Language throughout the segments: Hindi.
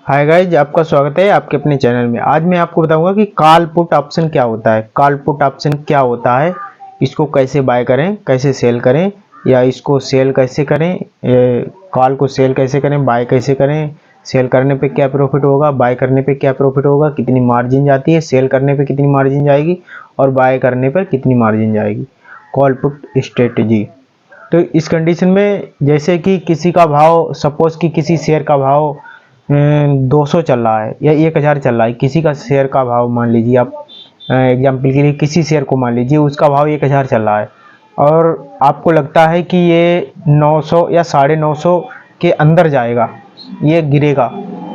हाय गाइज, आपका स्वागत है आपके अपने चैनल में। आज मैं आपको बताऊंगा कि कॉल पुट ऑप्शन क्या होता है। कॉल पुट ऑप्शन क्या होता है, इसको कैसे बाय करें, कैसे सेल करें, या इसको सेल कैसे करें, कॉल को सेल कैसे करें, बाय कैसे करें, सेल करने पे क्या प्रॉफिट होगा, बाय करने पे क्या प्रॉफिट होगा, कितनी मार्जिन जाती है, सेल करने पे कितनी मार्जिन जाएगी और बाय करने पर कितनी मार्जिन जाएगी। Call put strategy. तो इस कंडीशन में जैसे कि किसी का भाव, सपोज कि किसी शेयर का भाव 200 चल रहा है या 1000 चल रहा है। किसी का शेयर का भाव मान लीजिए आप, एग्जाम्पल के लिए किसी शेयर को मान लीजिए उसका भाव 1000 चल रहा है और आपको लगता है कि ये 900 या 950 के अंदर जाएगा, ये गिरेगा।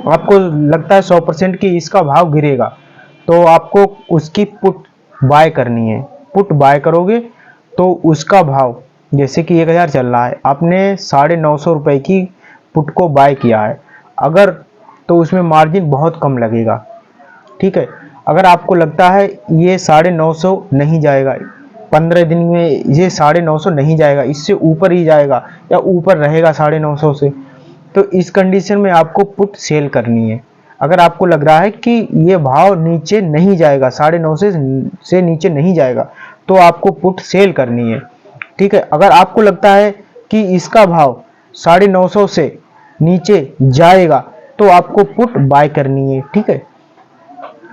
आपको लगता है 100% कि इसका भाव गिरेगा, तो आपको उसकी पुट बाय करनी है। पुट बाय करोगे तो उसका भाव, जैसे कि 1000 चल रहा है, आपने 950 रुपये की पुट को बाय किया है, अगर तो उसमें मार्जिन बहुत कम लगेगा। ठीक है, अगर आपको लगता है ये 950 नहीं जाएगा, 15 दिन में ये 950 नहीं जाएगा, इससे ऊपर ही जाएगा या ऊपर रहेगा 950 से, तो इस कंडीशन में आपको पुट सेल करनी है। अगर आपको लग रहा है कि ये भाव नीचे नहीं जाएगा, 950 से नीचे नहीं जाएगा, तो आपको पुट सेल करनी है। ठीक है, अगर आपको लगता है कि इसका भाव 950 से नीचे जाएगा, तो आपको पुट बाय करनी है। ठीक है,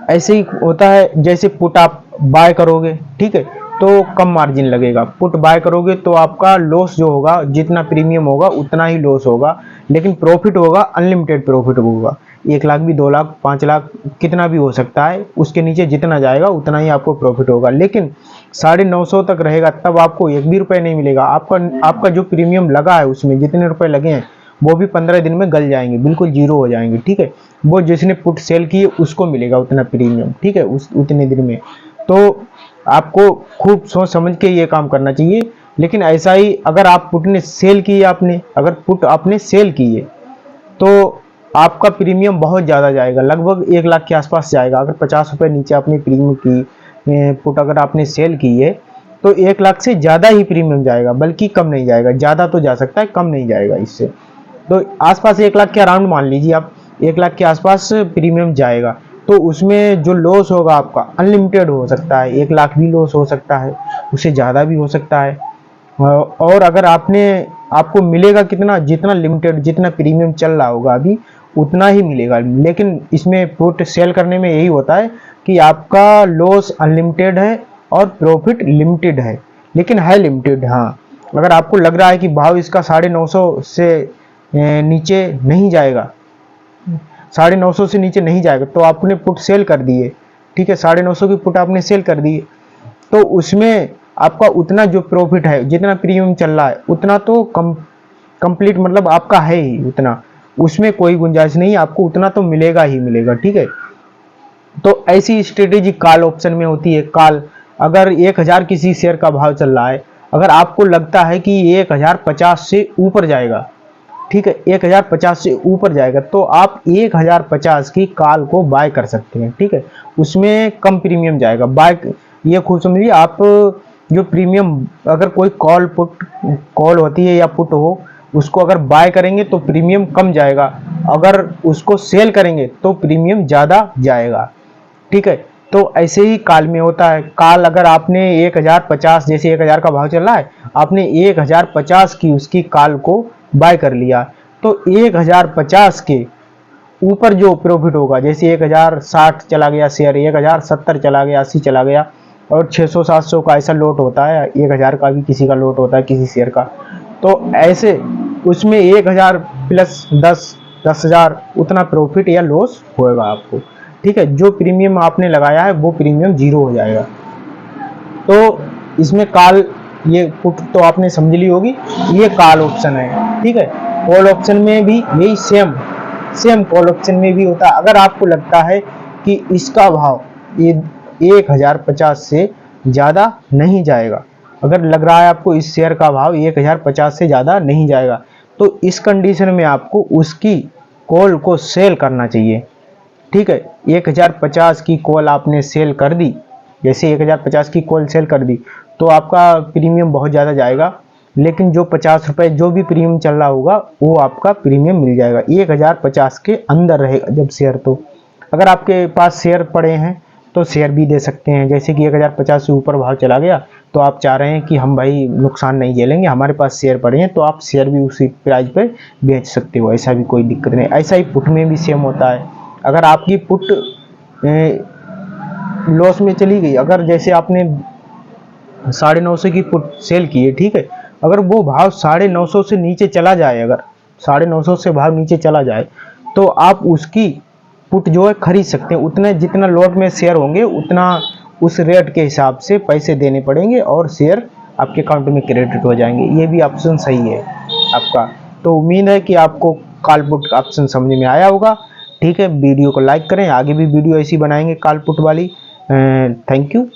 ऐसे ही होता है। जैसे पुट आप बाय करोगे, ठीक है, तो कम मार्जिन लगेगा। पुट बाय करोगे तो आपका लॉस जो होगा, जितना प्रीमियम होगा उतना ही लॉस होगा, लेकिन प्रॉफिट होगा, अनलिमिटेड प्रॉफिट होगा। 1 लाख भी, 2 लाख, 5 लाख, कितना भी हो सकता है। उसके नीचे जितना जाएगा उतना ही आपको प्रॉफिट होगा, लेकिन 950 तक रहेगा, तब आपको 1 भी रुपये नहीं मिलेगा। आपका जो प्रीमियम लगा है, उसमें जितने रुपए लगे हैं वो भी 15 दिन में गल जाएंगे, बिल्कुल जीरो हो जाएंगे। ठीक है, वो जिसने पुट सेल की उसको मिलेगा उतना प्रीमियम। ठीक है, उस उतने दिन में। तो आपको खूब सोच समझ के ये काम करना चाहिए। लेकिन ऐसा ही अगर आप पुट ने सेल की, आपने अगर पुट आपने सेल की है, तो आपका प्रीमियम बहुत ज़्यादा जाएगा, लगभग 1 लाख के आसपास जाएगा। अगर 50 रुपये नीचे आपने प्रीमियम की पुट अगर आपने सेल की है, तो 1 लाख से ज़्यादा ही प्रीमियम जाएगा, बल्कि कम नहीं जाएगा। ज़्यादा तो जा सकता है, कम नहीं जाएगा इससे। तो आसपास 1 लाख के अराउंड मान लीजिए आप, 1 लाख के आसपास प्रीमियम जाएगा। तो उसमें जो लॉस होगा आपका अनलिमिटेड हो सकता है, 1 लाख भी लॉस हो सकता है, उससे ज़्यादा भी हो सकता है। और अगर आपको मिलेगा कितना, जितना लिमिटेड, जितना प्रीमियम चल रहा होगा अभी, उतना ही मिलेगा। लेकिन इसमें पुट सेल करने में यही होता है कि आपका लॉस अनलिमिटेड है और प्रॉफिट लिमिटेड है, लेकिन है लिमिटेड। हाँ, अगर आपको लग रहा है कि भाव इसका 950 से नीचे नहीं जाएगा, 950 से नीचे नहीं जाएगा, तो आपने पुट सेल कर दिए। ठीक है, 950 की पुट आपने सेल कर दी, तो उसमें आपका उतना जो प्रॉफिट है, जितना प्रीमियम चल रहा है, उतना तो कंप्लीट मतलब आपका है ही उतना, उसमें कोई गुंजाइश नहीं, आपको उतना तो मिलेगा ही मिलेगा। ठीक है, तो ऐसी स्ट्रेटेजी कॉल ऑप्शन में होती है। कॉल, अगर 1000 किसी शेयर का भाव चल रहा है, अगर आपको लगता है कि 1050 से ऊपर जाएगा, ठीक है, 1050 से ऊपर जाएगा, तो आप 1050 की कॉल को बाय कर सकते हैं। ठीक है, उसमें कम प्रीमियम जाएगा। बाय, ये खूब समझिए आप, जो प्रीमियम, अगर कोई कॉल होती है या पुट हो, उसको अगर बाय करेंगे तो प्रीमियम कम जाएगा, अगर उसको सेल करेंगे तो प्रीमियम ज़्यादा जाएगा। ठीक है, तो ऐसे ही कॉल में होता है। कॉल अगर आपने 1050, जैसे 1000 का भाव चल रहा है, आपने 1050 की उसकी कॉल को बाय कर लिया, तो 1050 के ऊपर जो प्रॉफिट होगा, जैसे 1060 चला गया शेयर, 1070 चला गया, 80 चला गया, और 600-700 का ऐसा लोट होता है, 1000 का भी किसी का लोट होता है किसी शेयर का, तो ऐसे उसमें 1000 प्लस 10,000 उतना प्रॉफिट या लॉस होएगा आपको। ठीक है, जो प्रीमियम आपने लगाया है वो प्रीमियम जीरो हो जाएगा। तो इसमें कॉल, ये पुट तो आपने समझ ली होगी, ये कॉल ऑप्शन है। ठीक है, कॉल ऑप्शन में भी यही सेम कॉल ऑप्शन में भी होता है। अगर आपको लगता है कि इसका भाव ये 1050 से ज़्यादा नहीं जाएगा, अगर लग रहा है आपको इस शेयर का भाव 1050 से ज़्यादा नहीं जाएगा, तो इस कंडीशन में आपको उसकी कॉल को सेल करना चाहिए। ठीक है, 1050 की कॉल आपने सेल कर दी, जैसे 1050 की कॉल सेल कर दी, तो आपका प्रीमियम बहुत ज़्यादा जाएगा, लेकिन जो 50 रुपये जो भी प्रीमियम चल रहा होगा वो आपका प्रीमियम मिल जाएगा। 1050 के अंदर रहेगा जब शेयर। तो अगर आपके पास शेयर पड़े हैं तो शेयर भी दे सकते हैं। जैसे कि 1050 से ऊपर भाव चला गया तो आप चाह रहे हैं कि हम भाई नुकसान नहीं झेलेंगे, हमारे पास शेयर पड़े हैं, तो आप शेयर भी उसी प्राइस पे बेच सकते हो, ऐसा भी कोई दिक्कत नहीं। ऐसा ही पुट में भी सेम होता है। अगर आपकी पुट लॉस में चली गई, अगर जैसे आपने 950 की पुट सेल की है, ठीक है, अगर वो भाव 950 से नीचे चला जाए, अगर 950 से भाव नीचे चला जाए तो आप उसकी पुट जो है खरीद सकते हैं। उतने जितना लॉट में शेयर होंगे उतना उस रेट के हिसाब से पैसे देने पड़ेंगे और शेयर आपके अकाउंट में क्रेडिट हो जाएंगे। ये भी ऑप्शन सही है आपका। तो उम्मीद है कि आपको कॉल पुट का ऑप्शन समझ में आया होगा। ठीक है, वीडियो को लाइक करें, आगे भी वीडियो ऐसी बनाएंगे कॉल पुट वाली। Thank you.